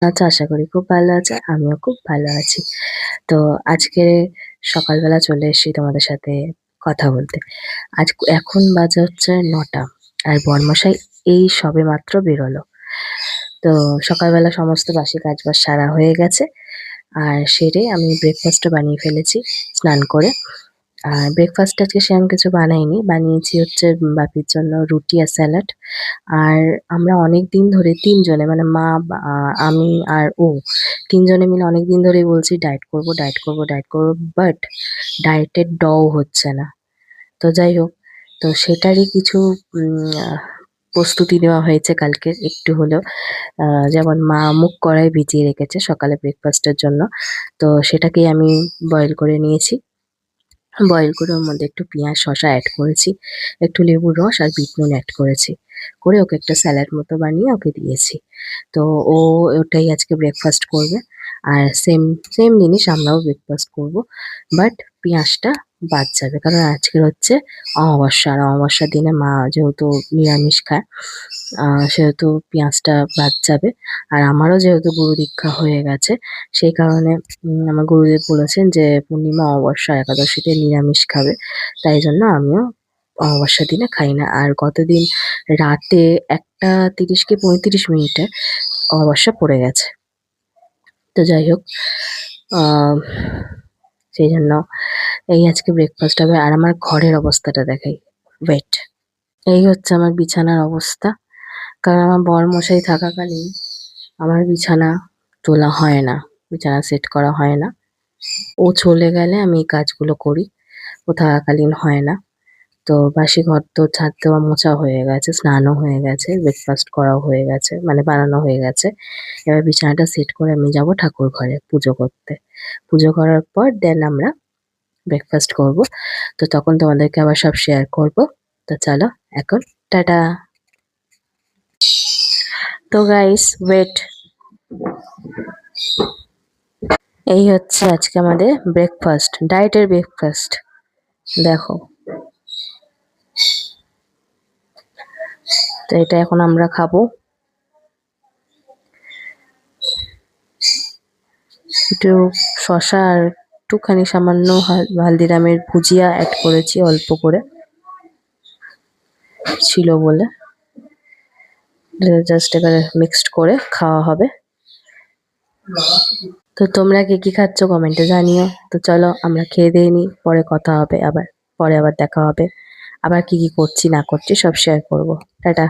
আচ্ছা, আশা করি খুব ভালো আছে। আমিও খুব ভালো আছি। তো আজকে সকালবেলা চলে এসেছি তোমাদের সাথে কথা বলতে। এখন বাজে হচ্ছে ৯টা আর বরমশাই এই সবেমাত্র বেরোলো। তো সকালবেলা সমস্ত বাসি কাজবাজ সারা হয়ে গেছে। আর সেরে আমি ব্রেকফাস্টও বানিয়ে ফেলেছি স্নান করে। আর ব্রেকফাস্টে আজকে সেরকম কিছু বানাইনি। বানিয়েছি হচ্ছে বাপির জন্য রুটি আর স্যালাড। আর আমরা অনেকদিন ধরে ৩ জনে মানে মা, আমি আর ও ৩ জনে মিলে অনেকদিন ধরেই বলছি ডায়েট করব, ডায়েট করব, ডায়েট করব। বাট ডায়েটের হচ্ছে না। তো যাই হোক, তো সেটারই কিছু প্রস্তুতি নেওয়া হয়েছে কালকে একটু হলেও। যেমন মা মুগ কড়াই ভিজিয়ে রেখেছে সকালে ব্রেকফাস্টের জন্য। তো সেটাকেই আমি বয়েল করে নিয়েছি। বয়েল করে ওর মধ্যে একটু পেঁয়াজ, শসা এড করেছি। একটু লেবুর রস আর বিট নুন এড করেছি। করে ওকে একটা স্যালাড মতো বানিয়ে ওকে দিয়েছি। তো ও ওটাই আজকে ব্রেকফাস্ট করবে। আর সেম সেম জিনিস আমরাও ব্রেকফাস্ট করব। বাট পেঁয়াজটা বাদ যাবে। কারণ আজকের হচ্ছে অমাবস্যা। আর অমাবস্যার দিনে মা যেহেতু নিরামিষ খায়, সেহেতু পেঁয়াজটা বাদ যাবে। আর আমারও যেহেতু গুরু দীক্ষা হয়ে গেছে, সেই কারণে আমার গুরুদেব বলেছেন যে পূর্ণিমা, অমাবস্যা, একাদশীতে নিরামিষ খাবে। তাই জন্য আমিও অমাবস্যার দিনে খাই না। আর গতদিন রাতে ১টা ৩০ কি ৩৫ মিনিটে অমাবস্যা পড়ে গেছে। তো যাই হোক, আহ সেই জন্য এই আজকে ব্রেকফাস্ট হবে। আর আমার ঘরের অবস্থাটা দেখাই, ওয়েট। এই হচ্ছে আমার বিছানার অবস্থা। কারণ আমার বরমশাই থাকাকালীন আমার বিছানা তোলা হয় না, বিছানা সেট করা হয় না। ও চলে গেলে আমি এই কাজগুলো করি। ও থাকাকালীন হয় না। তো বাসি ঘর তো ঝাড় দেওয়া মোছা হয়ে গেছে, স্নানও হয়ে গেছে, ব্রেকফাস্ট করাও হয়ে গেছে, মানে বানানো হয়ে গেছে। এবার বিছানাটা সেট করে আমি যাবো ঠাকুর ঘরে পুজো করতে। পুজো করার পর দেন আমরা ব্রেকফাস্ট করব। তো তখন তোমাদেরকে আবার সব শেয়ার করব। তো চলো এখন টাটা। তো গাইস ওয়েট, এই হচ্ছে আজকে আমাদের ব্রেকফাস্ট, ডায়েটের ব্রেকফাস্ট। দেখো, তো এটা এখন আমরা খাবো। একটু শসা আর একটুখানি সামান্য হালদিরামের ভুজিয়া অ্যাড করেছি অল্প করে, ছিল বলে। জাস্ট এবারে মিক্সড করে খাওয়া হবে। তো তোমরা কে কি খাচ্ছ কমেন্টে জানিও। তো চলো আমরা খেয়ে দিয়ে নিই, পরে কথা হবে আবার। পরে আবার দেখা হবে। আবার কি কি করছি না করছি সব শেয়ার করব। টাটা।